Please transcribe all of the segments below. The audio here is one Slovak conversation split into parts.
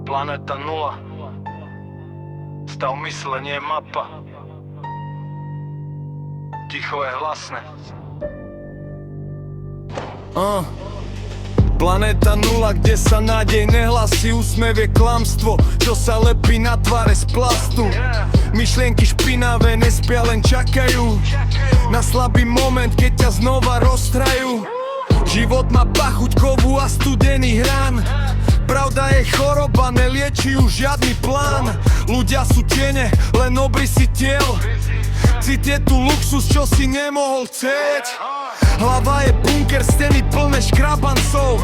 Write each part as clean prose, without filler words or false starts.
Planeta nula. Stav mysle, nie mapa. Ticho je hlasné. Planéta nula, kde sa nádej nehlasí. Úsmev je klamstvo, čo sa lepí na tváre z plastu. Myšlienky špinavé nespia, len čakajú na slabý moment, keď ťa znova roztrajú. Život má pachuť kovu a studený hrán. Pravda je choroba, nelieči ju žiadny plán. Ľudia sú tiene, len obrysy tiel. Cit je tu luxus, čo si nemohol chcieť. Hlava je bunker, steny plné škrabancov.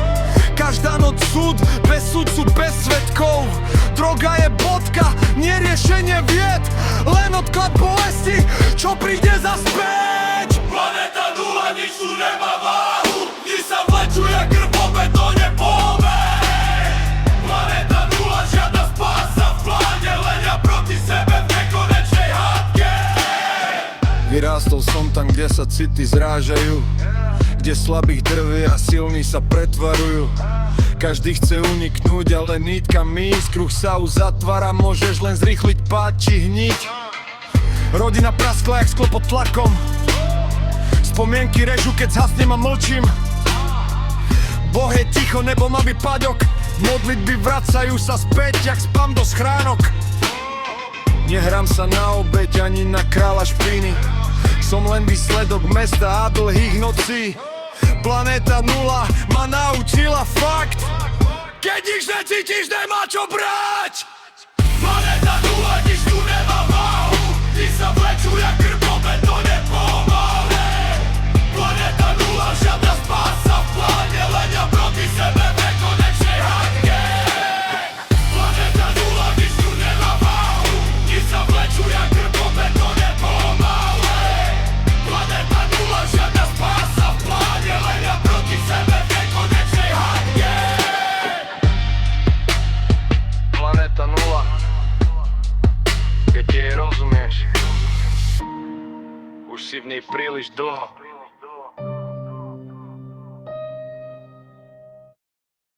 Každá noc súd, bez sudcu, bez svedkov. Droga je bodka, nie riešenie vied. Len odklad bolesti, čo príde zaspäť. Planeta nula, nič tu nemá váhu. Dni sa vlečú jak krv po betóne pomeň. Planeta nula, žiadna spása v pláne. Len ja proti sebe v nekonečnej hádke. Vyrástol som tam, kde sa city zrážajú, kde slabých drví a silní sa pretvarujú. Každý chce uniknúť, ale nítkam ísť. Kruh sa uzatvára, môžeš len zrýchliť pád či hniť. Rodina praskla jak sklo pod tlakom. Spomienky režu, keď zhasnem a mlčím. Boh je ticho, nebo má byť paďok. Modlitby vracajú sa späť, jak spam do schránok. Nehrám sa na obeť ani na kráľa špiny. Som len výsledok mesta a dlhých nocí. Planéta nula ma naučila fakt. Keď nič necítiš, nemá čo brať. Planeta nula, nič tu nemá váhu. Dni sa vlečú jak krv po betóne pomaly. Planeta nula, žiadna spása v pláne. Len ja proti sebe v nekonečnej hádke. Planeta nula, nič tu nemá váhu. Dni sa vlečú jak krv po betóne pomaly. Planeta nula, žiadna spása v pláne. Len ja proti sebe v nekonečnej hádke. Planéta nula, keď jej rozumieš, už si v nej príliš dlho.